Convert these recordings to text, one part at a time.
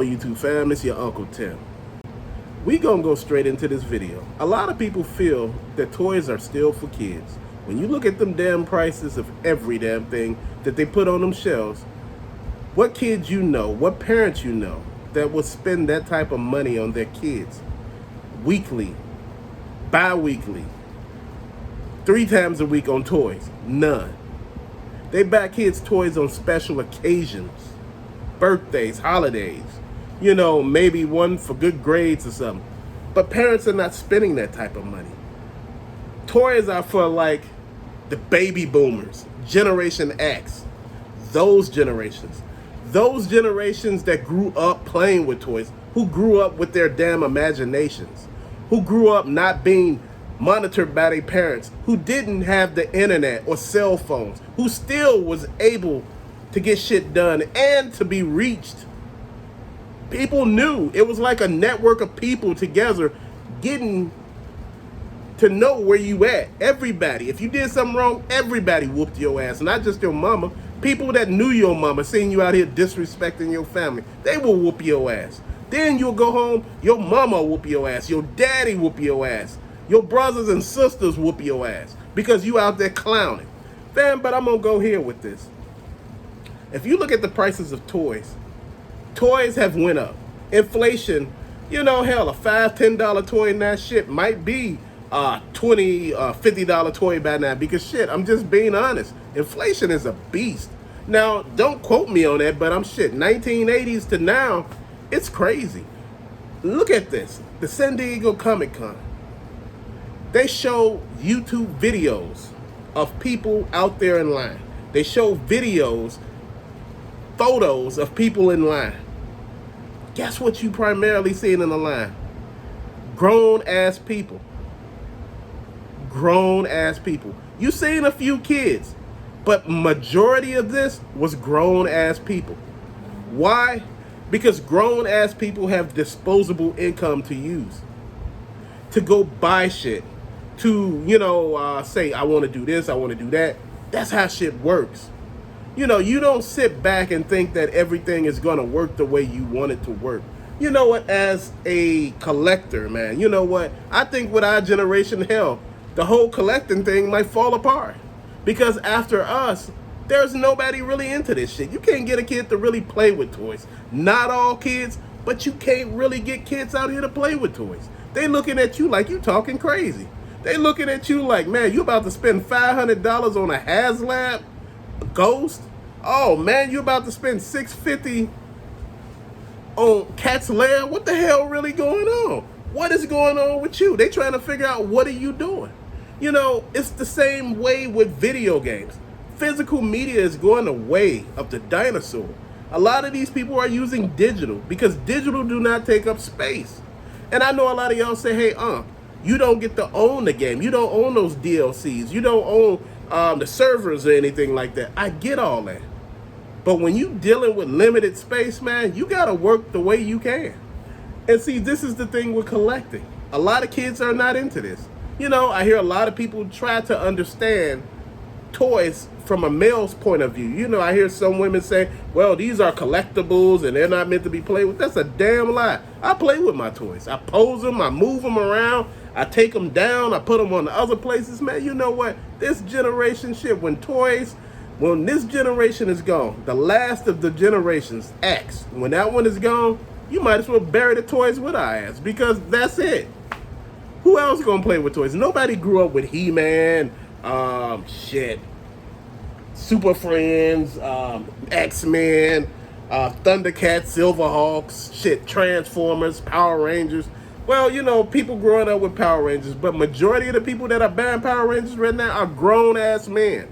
YouTube fam, it's your Uncle Tim. We gonna go straight into this video. A lot of people feel that toys are still for kids. When you look at them damn prices of every damn thing that they put on them shelves, what kids you know, what parents you know that would spend that type of money on their kids weekly, bi-weekly, 3 times a week on toys? None. They buy kids toys on special occasions, birthdays, holidays, maybe one for good grades or something. But parents are not spending that type of money. Toys are for like the baby boomers, Generation X, those generations. Those generations that grew up playing with toys, who grew up with their damn imaginations, who grew up not being monitored by their parents, who didn't have the internet or cell phones, who still was able to get shit done and to be reached. People knew. It was like a network of people together getting to know where you at. Everybody. If you did something wrong, everybody whooped your ass. Not just your mama. People that knew your mama, seeing you out here disrespecting your family, they will whoop your ass. Then you'll go home, your mama will whoop your ass. Your daddy whoop your ass. Your brothers and sisters whoop your ass. Because you out there clowning. Fam, but I'm going to go here with this. If you look at the prices of toys have went up. Inflation, hell, a $5, $10 toy in that shit might be a $20, $50 toy by now. Because shit, I'm just being honest. Inflation is a beast. Now, don't quote me on that, but 1980s to now, it's crazy. Look at this. The San Diego Comic Con. They show YouTube videos of people out there in line. They show videos, photos of people in line. Guess what you primarily seen in the line? Grown ass people. Grown ass people. You seen a few kids, but majority of this was grown ass people. Why? Because grown ass people have disposable income to use, to go buy shit, to say I want to do this, I want to do that. That's how shit works. You don't sit back and think that everything is going to work the way you want it to work. You know what? As a collector, man, you know what? I think with our generation, hell, the whole collecting thing might fall apart. Because after us, there's nobody really into this shit. You can't get a kid to really play with toys. Not all kids, but you can't really get kids out here to play with toys. They looking at you like you talking crazy. They looking at you like, man, you about to spend $500 on a HasLab Ghost? Oh man, you about to spend $650 on Cat's Lair? What the hell really going on? What is going on with you? They trying to figure out, what are you doing? It's the same way with video games. Physical media is going the way of the dinosaur. A lot of these people are using digital because digital do not take up space. And I know a lot of y'all say, hey, you don't get to own the game. You don't own those DLCs. You don't own the servers or anything like that. I get all that. But when you dealing with limited space, man, you got to work the way you can. And see, this is the thing with collecting. A lot of kids are not into this. I hear a lot of people try to understand toys from a male's point of view. I hear some women say, well, these are collectibles and they're not meant to be played with. That's a damn lie. I play with my toys. I pose them. I move them around. I take them down. I put them on the other places. Man, you know what? This generation shit, when this generation is gone, the last of the generations, X, when that one is gone, you might as well bury the toys with our ass, because that's it. Who else gonna play with toys? Nobody grew up with He-Man, Super Friends, X-Men, Thundercats, Silverhawks, Transformers, Power Rangers. Well, people growing up with Power Rangers, but majority of the people that are buying Power Rangers right now are grown-ass men.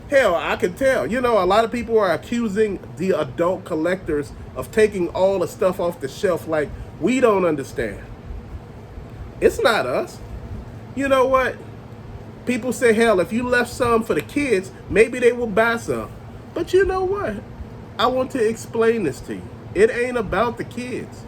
Hell, I can tell. A lot of people are accusing the adult collectors of taking all the stuff off the shelf like we don't understand. It's not us. You know what? People say, hell, if you left some for the kids, maybe they will buy some. But you know what? I want to explain this to you. It ain't about the kids.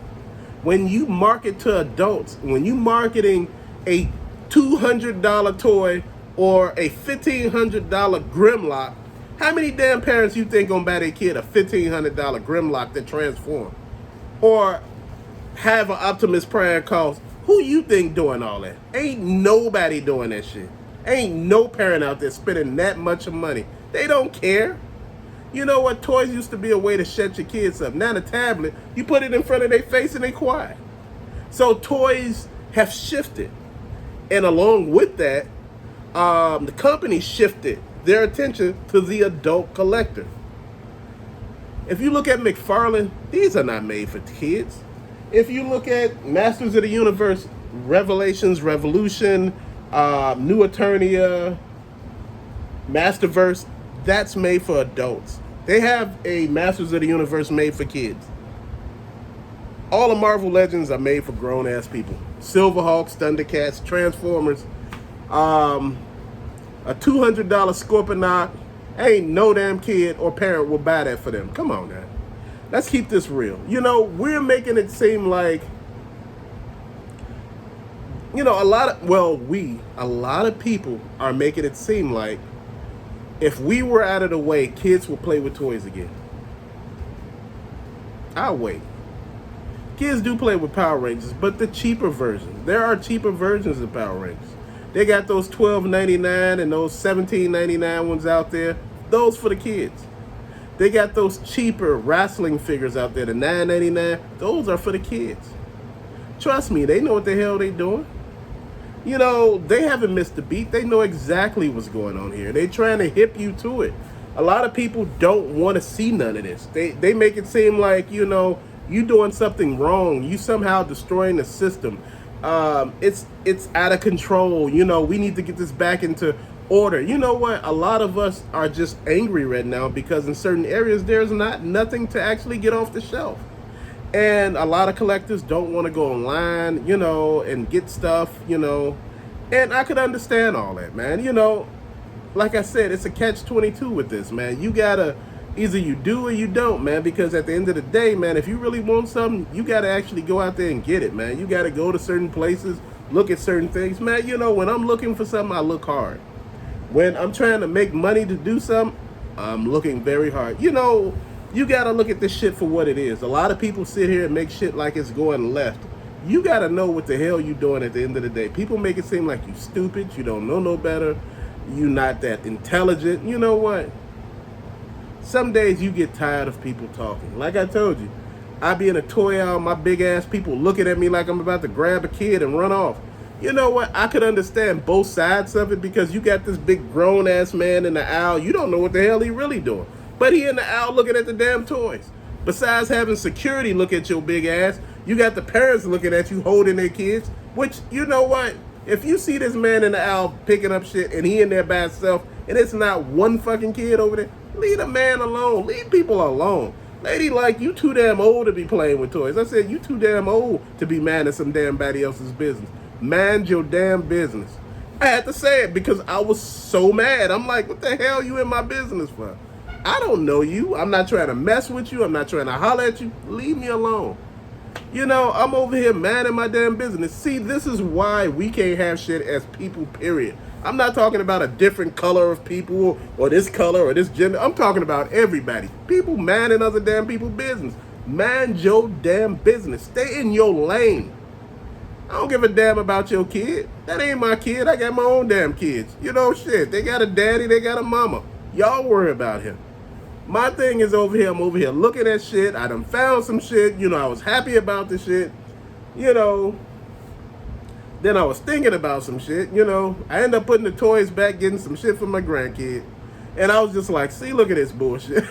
When you market to adults, when you marketing a $200 toy or a $1,500 Grimlock, how many damn parents you think gonna buy their kid a $1,500 Grimlock that transform? Or have an Optimus Prime cost. Who you think doing all that? Ain't nobody doing that shit. Ain't no parent out there spending that much of money. They don't care. You know what? Toys used to be a way to shut your kids up. Now the tablet, you put it in front of their face and they quiet. So toys have shifted. And along with that, the company shifted their attention to the adult collector. If you look at McFarlane, these are not made for kids. If you look at Masters of the Universe, Revelations, Revolution, New Eternia, Masterverse, that's made for adults. They have a Masters of the Universe made for kids. All the Marvel Legends are made for grown-ass people. Silverhawks, Thundercats, Transformers, a $200 Scorponok. Ain't no damn kid or parent will buy that for them. Come on now. Let's keep this real. You know, we're making it seem like, you know, a lot of people are making it seem like if we were out of the way, kids will play with toys again. I'll wait. Kids do play with Power Rangers, but the cheaper versions. There are cheaper versions of Power Rangers. They got those $12.99 and those $17.99 ones out there. Those for the kids. They got those cheaper wrestling figures out there, the $9.99. Those are for the kids. Trust me, they know what the hell they doing. You know, they haven't missed a beat. They know exactly what's going on here. They trying to hip you to it. A lot of people don't want to see none of this. They make it seem like, you know, you doing something wrong. You somehow destroying the system. It's out of control. You know, we need to get this back into order. You know what? A lot of us are just angry right now because in certain areas there's nothing to actually get off the shelf. And a lot of collectors don't want to go online, you know, and get stuff, you know. And I could understand all that, man. You know, like I said, it's a catch-22 with this, man. You gotta, either you do or you don't, man, because at the end of the day, man, if you really want something, you gotta actually go out there and get it, man. You gotta go to certain places, look at certain things. Man, you know, when I'm looking for something, I look hard. When I'm trying to make money to do something, I'm looking very hard. You know, you gotta look at this shit for what it is. A lot of people sit here and make shit like it's going left. You gotta know what the hell you doing at the end of the day. People make it seem like you stupid, you don't know no better, you not that intelligent. You know what? Some days you get tired of people talking. Like I told you, I be in a toy aisle, my big ass people looking at me like I'm about to grab a kid and run off. You know what? I could understand both sides of it because you got this big grown ass man in the aisle. You don't know what the hell he really doing. But he in the aisle looking at the damn toys. Besides having security look at your big ass, you got the parents looking at you holding their kids. Which, you know what? If you see this man in the aisle picking up shit and he in there by himself and it's not one fucking kid over there, leave the man alone. Leave people alone. Lady, like, you too damn old to be playing with toys. I said, you too damn old to be minding some damn body else's business. Mind your damn business. I had to say it because I was so mad. I'm like, what the hell you in my business for? I don't know you. I'm not trying to mess with you. I'm not trying to holler at you. Leave me alone. You know, I'm over here minding my damn business. See, this is why we can't have shit as people, period. I'm not talking about a different color of people or this color or this gender. I'm talking about everybody. People minding other damn people's business. Mind your damn business. Stay in your lane. I don't give a damn about your kid. That ain't my kid. I got my own damn kids. You know, shit. They got a daddy. They got a mama. Y'all worry about him. My thing is over here. I'm over here looking at shit. I done found some shit. You know, I was happy about the shit. You know, then I was thinking about some shit. You know, I ended up putting the toys back, getting some shit for my grandkid. And I was just like, see, look at this bullshit.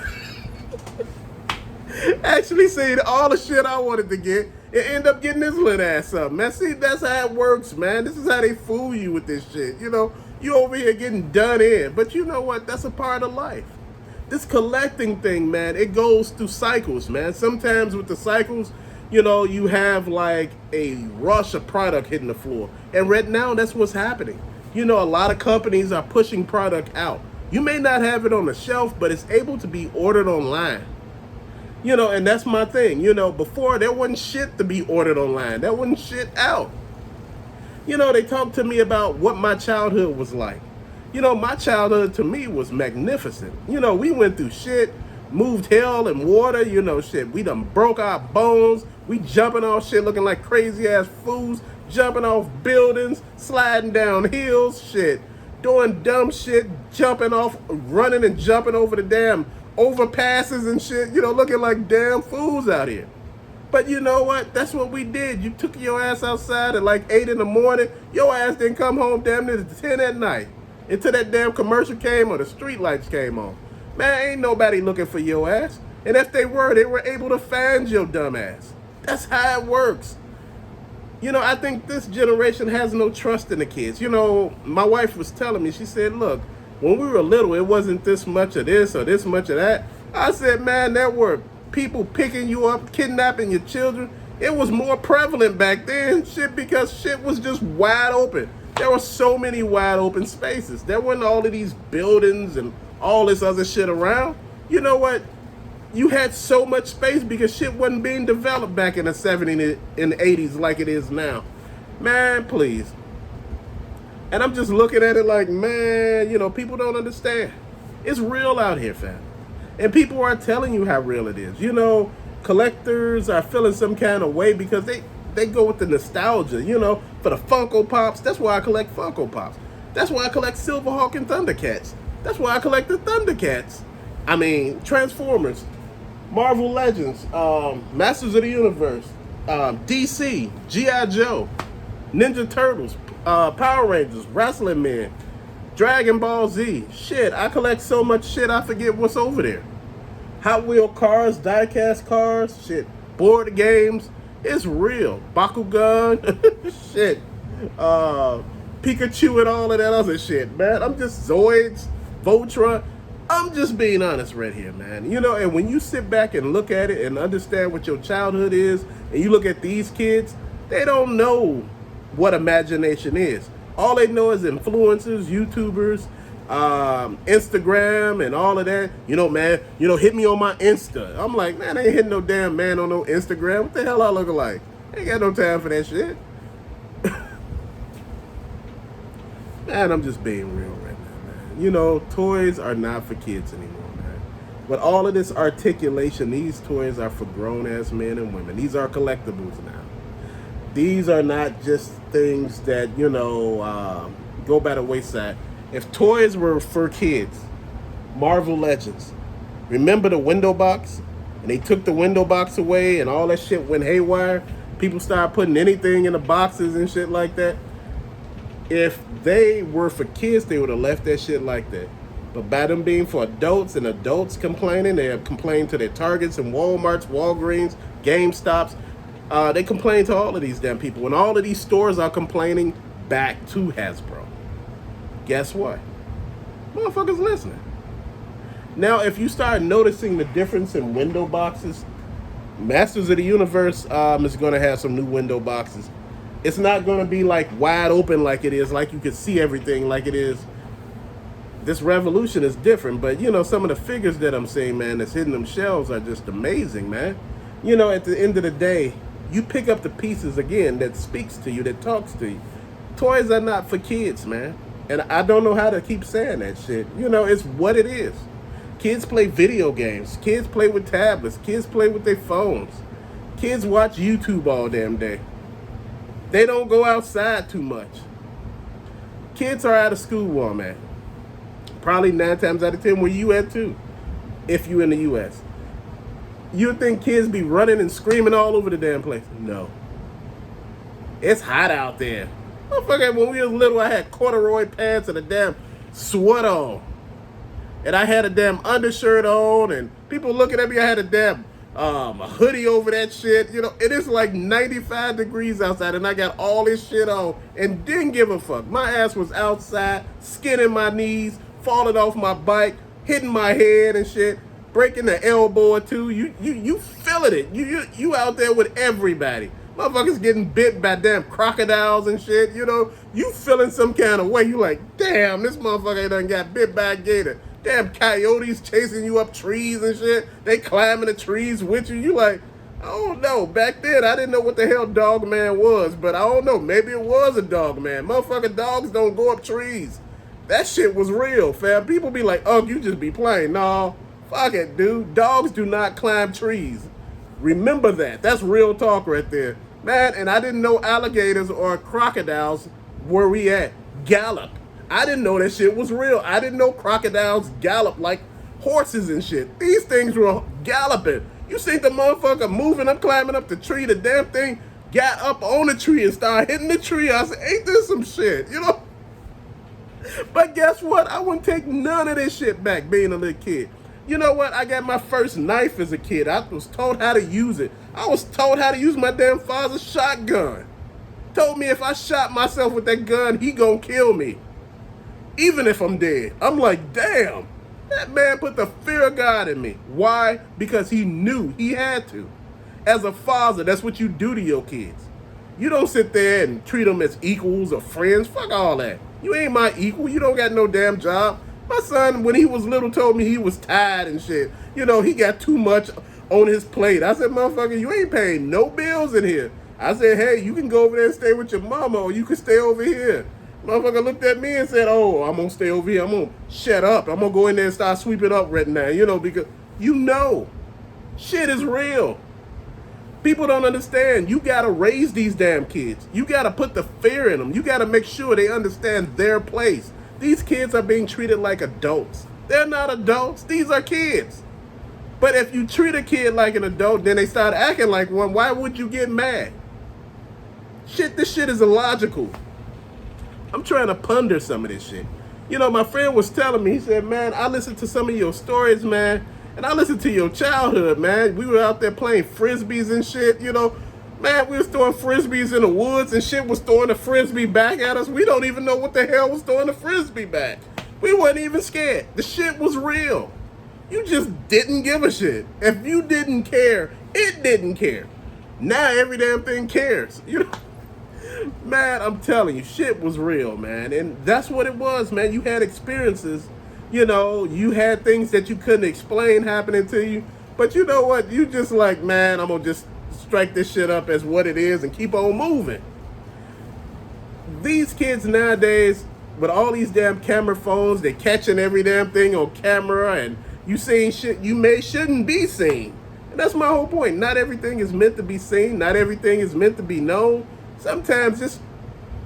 Actually, see, all the shit I wanted to get, it end up getting this little ass up, man. See, that's how it works, man. This is how they fool you with this shit. You know, you over here getting done in. But you know what? That's a part of life. This collecting thing, man, it goes through cycles, man. Sometimes with the cycles, you know, you have like a rush of product hitting the floor. And right now, that's what's happening. You know, a lot of companies are pushing product out. You may not have it on the shelf, but it's able to be ordered online. You know, and that's my thing. You know, before there wasn't shit to be ordered online. There wasn't shit out. You know, they talked to me about what my childhood was like. You know, my childhood to me was magnificent. You know, we went through shit, moved hell and water, you know, shit. We done broke our bones. We jumping off shit looking like crazy ass fools, jumping off buildings, sliding down hills, shit, doing dumb shit, jumping off, running and jumping over the damn overpasses and shit, looking like damn fools out here. But you know what? That's what we did. You took your ass outside at like 8 in the morning. Your ass didn't come home damn near 10 at night until that damn commercial came or the street lights came on. Man, ain't nobody looking for your ass. And if they were able to find your dumb ass. That's how it works. I think this generation has no trust in the kids. My wife was telling me, she said, look, when we were little, it wasn't this much of this or this much of that. I said, man, that were people picking you up, kidnapping your children. It was more prevalent back then, shit, because shit was just wide open. There were so many wide open spaces. There weren't all of these buildings and all this other shit around. You know what? You had so much space because shit wasn't being developed back in the 70s and 80s like it is now. Man, please. And I'm just looking at it like, man, people don't understand. It's real out here, fam. And people are telling you how real it is. Collectors are feeling some kind of way because they go with the nostalgia, for the Funko Pops. That's why I collect Funko Pops. That's why I collect Silverhawk and Thundercats. That's why I collect the Thundercats. I mean, Transformers, Marvel Legends, Masters of the Universe, DC, G.I. Joe, Ninja Turtles, Power Rangers, Wrestling Men, Dragon Ball Z. Shit, I collect so much shit I forget what's over there. Hot Wheel cars, diecast cars, shit, board games. It's real. Bakugan, shit, Pikachu and all of that other shit, man. I'm just Zoids, Voltron. I'm just being honest right here, man. And when you sit back and look at it and understand what your childhood is, and you look at these kids, they don't know what imagination is. All they know is influencers, YouTubers, Instagram, and all of that. Man, hit me on my Insta. I'm like, man, I ain't hitting no damn man on no Instagram. What the hell I look like? Ain't got no time for that shit. Man, I'm just being real right now, man. Toys are not for kids anymore, man. But all of this articulation, these toys are for grown-ass men and women. These are collectibles now. These are not just things that, go by the wayside. If toys were for kids, Marvel Legends, remember the window box? And they took the window box away and all that shit went haywire. People started putting anything in the boxes and shit like that. If they were for kids, they would have left that shit like that. But by them being for adults and adults complaining, they have complained to their Targets and Walmarts, Walgreens, GameStops. They complain to all of these damn people. And all of these stores are complaining back to Hasbro. Guess what? Motherfuckers listening. Now, if you start noticing the difference in window boxes, Masters of the Universe is going to have some new window boxes. It's not going to be like wide open like it is, like you can see everything like it is. This Revolution is different, but some of the figures that I'm seeing, man, that's hitting them shelves are just amazing, man. At the end of the day, you pick up the pieces again that speaks to you, that talks to you. Toys are not for kids, man. And I don't know how to keep saying that shit. It's what it is. Kids play video games. Kids play with tablets. Kids play with their phones. Kids watch YouTube all damn day. They don't go outside too much. Kids are out of school where I'm at. Probably 9 times out of 10 where you at too, if you in the U.S. You'd think kids be running and screaming all over the damn place. No. It's hot out there. Motherfucker, when we was little, I had corduroy pants and a damn sweat on. And I had a damn undershirt on, and people looking at me, I had a damn a hoodie over that shit. It is like 95 degrees outside, and I got all this shit on and didn't give a fuck. My ass was outside, skinning my knees, falling off my bike, hitting my head and shit, breaking the elbow or two. You feeling it. You out there with everybody. Motherfuckers getting bit by damn crocodiles and shit. You feeling some kind of way. You like, damn, this motherfucker done got bit by a gator. Damn coyotes chasing you up trees and shit. They climbing the trees with you. You like, I don't know. Back then, I didn't know what the hell dog man was, but I don't know. Maybe it was a dog man. Motherfucking dogs don't go up trees. That shit was real, fam. People be like, oh, you just be playing. No, fuck it, dude. Dogs do not climb trees. Remember that. That's real talk right there. Man, and I didn't know alligators or crocodiles where we at. Gallop. I didn't know that shit was real. I didn't know crocodiles gallop like horses and shit. These things were galloping. You see the motherfucker moving up, climbing up the tree. The damn thing got up on the tree and started hitting the tree. I said, ain't this some shit? You know? But guess what? I wouldn't take none of this shit back being a little kid. You know what? I got my first knife as a kid. I was told how to use it. I was told how to use my damn father's shotgun. Told me if I shot myself with that gun, he gonna kill me. Even if I'm dead. I'm like, damn. That man put the fear of God in me. Why? Because he knew he had to. As a father, that's what you do to your kids. You don't sit there and treat them as equals or friends. Fuck all that. You ain't my equal. You don't got no damn job. My son, when he was little, told me he was tired and shit. You know, he got too much on his plate. I said, motherfucker, you ain't paying no bills in here. I said, hey, you can go over there and stay with your mama, or you can stay over here. Motherfucker looked at me and said, oh, I'm going to stay over here. I'm going to shut up. I'm going to go in there and start sweeping up right now, you know, because you know, shit is real. People don't understand. You got to raise these damn kids. You got to put the fear in them. You got to make sure they understand their place. These kids are being treated like adults. They're not adults. These are kids. But if you treat a kid like an adult, then they start acting like one. Why would you get mad? Shit, this shit is illogical. I'm trying to ponder some of this shit. You know, my friend was telling me, he said, man, I listened to some of your stories, man, and I listened to your childhood, man. We were out there playing frisbees and shit, you know. Man, we was throwing frisbees in the woods and shit was throwing the frisbee back at us. We don't even know what the hell was throwing the frisbee back. We wasn't even scared. The shit was real. You just didn't give a shit. If you didn't care, it didn't care. Now every damn thing cares. You know, man, I'm telling you, shit was real, man. And that's what it was, man. You had experiences, you know, you had things that you couldn't explain happening to you. But you know what? You just like, man, I'm going to just strike this shit up as what it is and keep on moving. These kids nowadays, with all these damn camera phones, they're catching every damn thing on camera, and you seeing shit you shouldn't be seen. And that's my whole point. Not everything is meant to be seen. Not everything is meant to be known. Sometimes just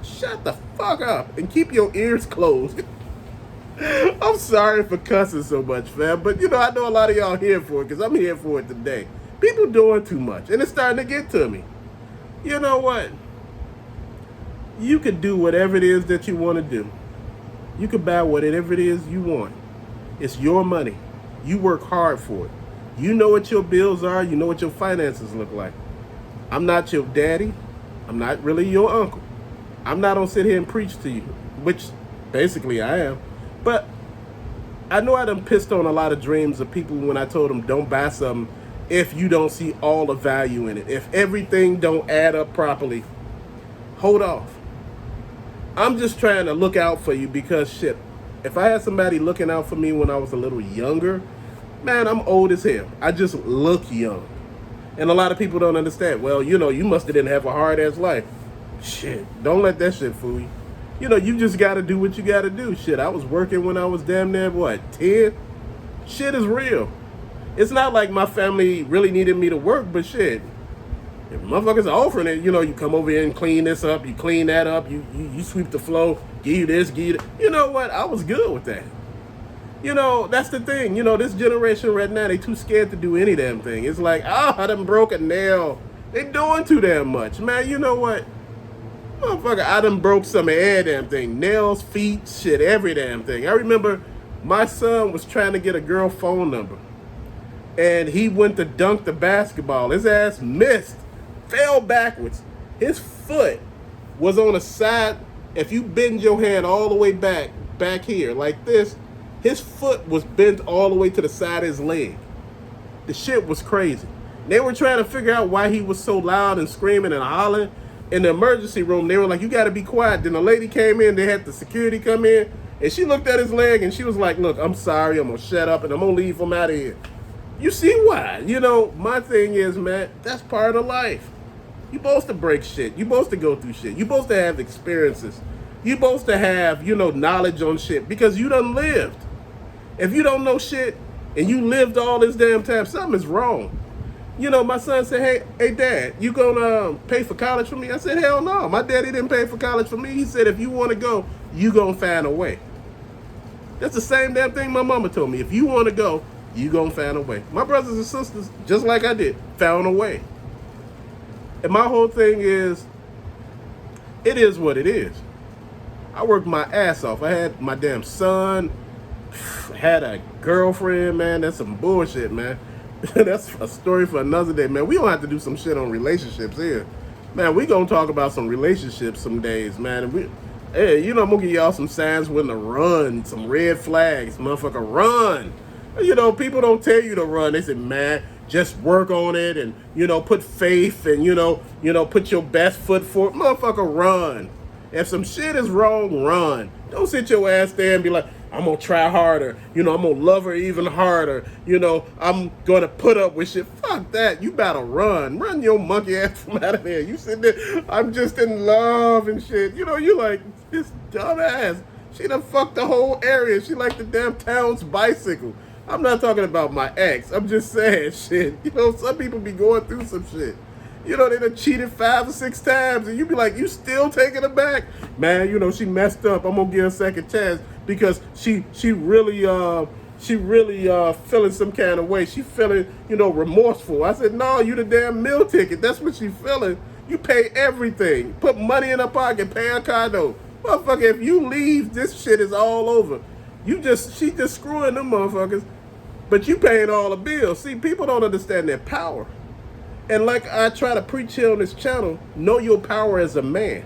shut the fuck up and keep your ears closed. I'm sorry for cussing so much, fam, but you know, I know a lot of y'all here for it because I'm here for it today. People doing too much, and it's starting to get to me. You know what? You could do whatever it is that you want to do. You could buy whatever it is you want. It's your money. You work hard for it. You know what your bills are. You know what your finances look like. I'm not your daddy. I'm not really your uncle. I'm not gonna sit here and preach to you, which basically I am. But I know I done pissed on a lot of dreams of people when I told them don't buy something if you don't see all the value in it. If everything don't add up properly, hold off. I'm just trying to look out for you because shit, if I had somebody looking out for me when I was a little younger, man, I'm old as hell. I just look young. And a lot of people don't understand. Well, you know, you must have didn't have a hard-ass life. Shit, don't let that shit fool you. You know, you just got to do what you got to do. Shit, I was working when I was damn near, 10? Shit is real. It's not like my family really needed me to work, but shit, if motherfuckers are offering it, you know, you come over here and clean this up, you clean that up, you sweep the floor, give you this, give you that. You know what? I was good with that. You know, that's the thing. You know, this generation right now, they too scared to do any damn thing. It's like, I done broke a nail. They doing too damn much. Man, you know what? Motherfucker, I done broke some of every damn thing. Nails, feet, shit, every damn thing. I remember my son was trying to get a girl phone number. And he went to dunk the basketball. His ass missed. Fell backwards. His foot was on the side. If you bend your hand all the way back here, like this, his foot was bent all the way to the side of his leg. The shit was crazy. They were trying to figure out why he was so loud and screaming and hollering. In the emergency room, they were like, you got to be quiet. Then a lady came in. They had the security come in. And she looked at his leg and she was like, look, I'm sorry. I'm going to shut up and I'm going to leave him out of here. You see why? You know, my thing is, man, that's part of life. You're supposed to break shit. You're supposed to go through shit. You're supposed to have experiences. You're supposed to have, you know, knowledge on shit because you done lived. If you don't know shit and you lived all this damn time, something is wrong. You know, my son said, hey, Dad, you gonna pay for college for me? I said, hell no. My daddy didn't pay for college for me. He said, if you want to go, you gonna find a way. That's the same damn thing my mama told me. If you want to go, you gonna find a way. My brothers and sisters, just like I did, found a way. And my whole thing is, it is what it is. I worked my ass off. I had my damn son, had a girlfriend, man. That's some bullshit, man. That's a story for another day, man. We don't have to do some shit on relationships here. Man, we gonna talk about some relationships some days, man. And hey, you know, I'm gonna give y'all some signs when to run, some red flags, motherfucker, run. You know, people don't tell you to run. They say, man, just work on it and, you know, put faith and, you know, put your best foot forward. Motherfucker, run. If some shit is wrong, run. Don't sit your ass there and be like, I'm going to try harder. You know, I'm going to love her even harder. You know, I'm going to put up with shit. Fuck that. You better run. Run your monkey ass from out of there. You sitting there, I'm just in love and shit. You know, you like, this dumbass. She done fucked the whole area. She like the damn town's bicycle. I'm not talking about my ex. I'm just saying shit. You know, some people be going through some shit. You know, they done cheated 5 or 6 times, and you be like, you still taking her back? Man, you know, she messed up. I'm gonna give her a second chance because she really feeling some kind of way. She feeling, you know, remorseful. I said, no, you the damn meal ticket. That's what she feeling. You pay everything. Put money in her pocket, pay her car note. Motherfucker, if you leave, this shit is all over. She just screwing them motherfuckers, but you paying all the bills. See, people don't understand their power. And like I try to preach here on this channel, know your power as a man.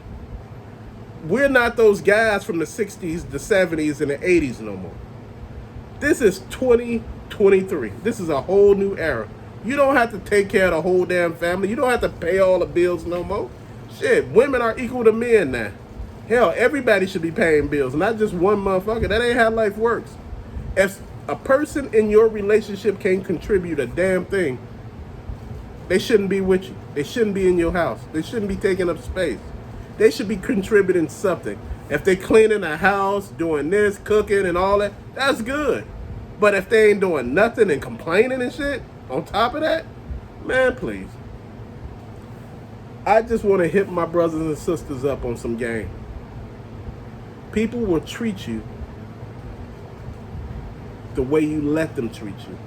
We're not those guys from the 60s, the 70s, and the 80s no more. This is 2023. This is a whole new era. You don't have to take care of the whole damn family. You don't have to pay all the bills no more. Shit, women are equal to men now. Hell, everybody should be paying bills, not just one motherfucker. That ain't how life works. If a person in your relationship can't contribute a damn thing, they shouldn't be with you. They shouldn't be in your house. They shouldn't be taking up space. They should be contributing something. If they cleaning a house, doing this, cooking and all that, that's good. But if they ain't doing nothing and complaining and shit, on top of that, man, please. I just want to hit my brothers and sisters up on some game. People will treat you the way you let them treat you.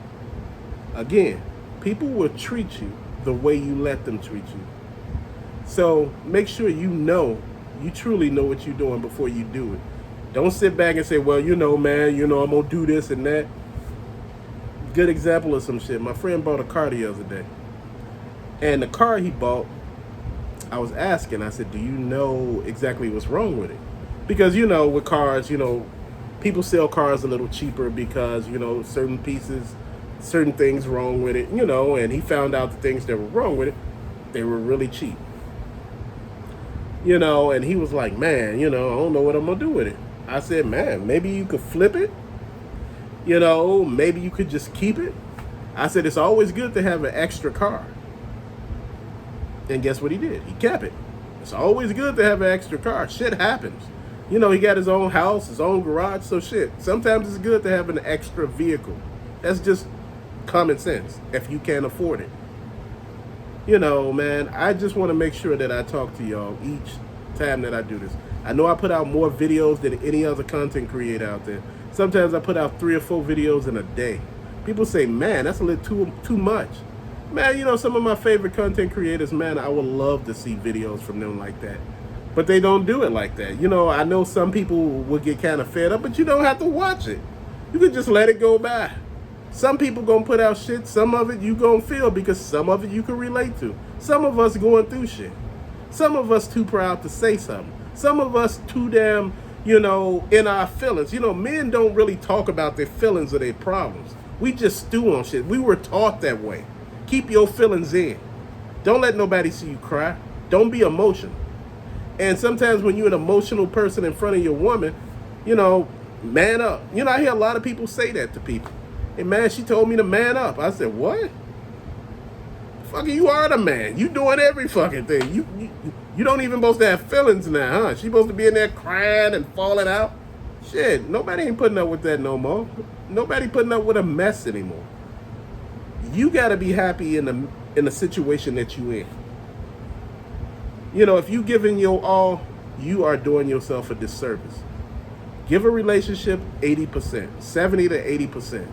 Again, people will treat you the way you let them treat you. So make sure you truly know what you're doing before you do it. Don't sit back and say, well, you know, man, you know, I'm going to do this and that. Good example of some shit. My friend bought a car the other day. And the car he bought, I was asking, I said, do you know exactly what's wrong with it? Because, you know, with cars, you know, people sell cars a little cheaper because, you know, certain things wrong with it, you know, and he found out the things that were wrong with it, they were really cheap. You know, and he was like, man, you know, I don't know what I'm going to do with it. I said, man, maybe you could flip it. You know, maybe you could just keep it. I said, it's always good to have an extra car. And guess what he did? He kept it. It's always good to have an extra car. Shit happens. You know, he got his own house, his own garage, so shit. Sometimes it's good to have an extra vehicle. That's just common sense if you can't afford it. You know, man, I just want to make sure that I talk to y'all each time that I do this. I know I put out more videos than any other content creator out there. Sometimes I put out 3 or 4 videos in a day. People say, man, that's a little too much. Man, you know, some of my favorite content creators, man, I would love to see videos from them like that. But they don't do it like that. You know, I know some people will get kind of fed up, but you don't have to watch it. You can just let it go by. Some people gonna put out shit, some of it you gonna feel because some of it you can relate to. Some of us going through shit. Some of us too proud to say something. Some of us too damn, you know, in our feelings. You know, men don't really talk about their feelings or their problems. We just stew on shit. We were taught that way. Keep your feelings in. Don't let nobody see you cry. Don't be emotional. And sometimes when you're an emotional person in front of your woman, you know, man up. You know, I hear a lot of people say that to people. Hey, man, she told me to man up. I said, what? Fucking, you are the man. You doing every fucking thing. You don't even supposed to have feelings now, huh? She supposed to be in there crying and falling out. Shit, nobody ain't putting up with that no more. Nobody putting up with a mess anymore. You got to be happy in in the situation that you in. You know, if you giving your all, you are doing yourself a disservice. Give a relationship 80%, 70 to 80%.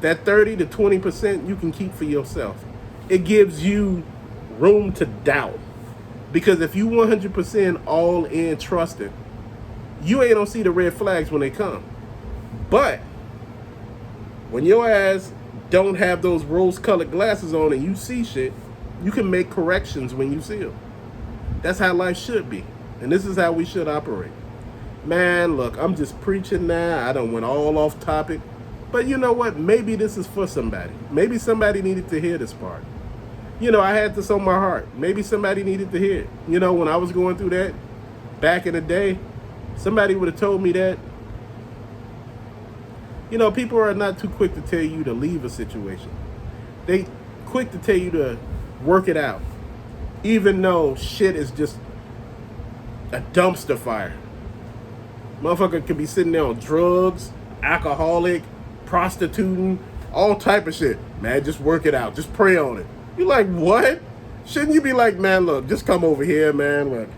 That 30 to 20% you can keep for yourself. It gives you room to doubt. Because if you 100% all in trusted, you ain't gonna see the red flags when they come. But when your ass don't have those rose-colored glasses on and you see shit, you can make corrections when you see them. That's how life should be. And this is how we should operate. Man, look, I'm just preaching now. I done went all off topic. But you know what? Maybe this is for somebody. Maybe somebody needed to hear this part. You know, I had this on my heart. Maybe somebody needed to hear it. You know, when I was going through that back in the day, somebody would have told me that. You know, people are not too quick to tell you to leave a situation. They quick to tell you to work it out. Even though shit is just a dumpster fire. Motherfucker could be sitting there on drugs, alcoholic, prostituting, all type of shit. Man, just work it out. Just pray on it. You like, what? Shouldn't you be like, man, look, just come over here, man. Look,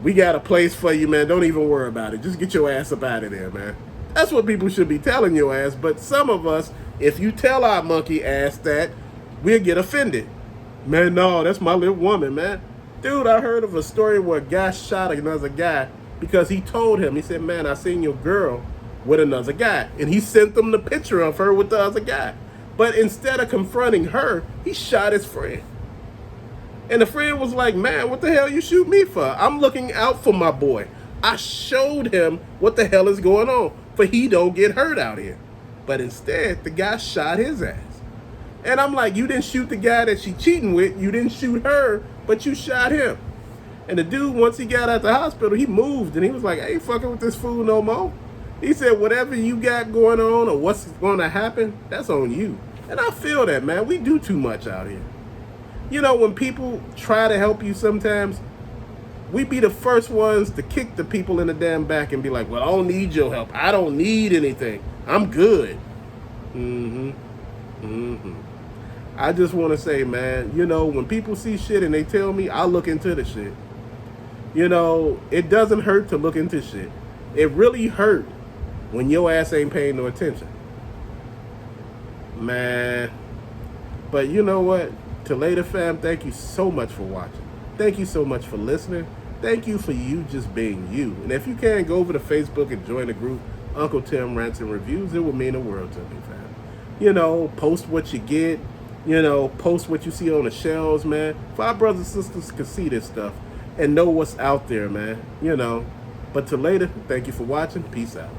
we got a place for you, man. Don't even worry about it. Just get your ass up out of there, man. That's what people should be telling your ass. But some of us, if you tell our monkey ass that, we'll get offended. Man, no, that's my little woman, man. Dude, I heard of a story where a guy shot another guy because he told him, he said, man, I seen your girl with another guy. And he sent them the picture of her with the other guy. But instead of confronting her, he shot his friend. And the friend was like, man, what the hell you shoot me for? I'm looking out for my boy. I showed him what the hell is going on, for he don't get hurt out here. But instead, the guy shot his ass. And I'm like, you didn't shoot the guy that she cheating with. You didn't shoot her, but you shot him. And the dude, once he got out the hospital, he moved. And he was like, I ain't fucking with this fool no more. He said, whatever you got going on or what's going to happen, that's on you. And I feel that, man. We do too much out here. You know, when people try to help you sometimes, we be the first ones to kick the people in the damn back and be like, well, I don't need your help. I don't need anything. I'm good. I just want to say, man, you know, when people see shit and they tell me, I look into the shit. You know, it doesn't hurt to look into shit. It really hurt when your ass ain't paying no attention. Man. But you know what? To later, fam, thank you so much for watching. Thank you so much for listening. Thank you for you just being you. And if you can, go over to Facebook and join the group, Uncle Tim Rants and Reviews. It would mean the world to me, fam. You know, post what you get. You know, post what you see on the shelves, man. For our brothers and sisters can see this stuff and know what's out there, man. You know. But to later, thank you for watching. Peace out.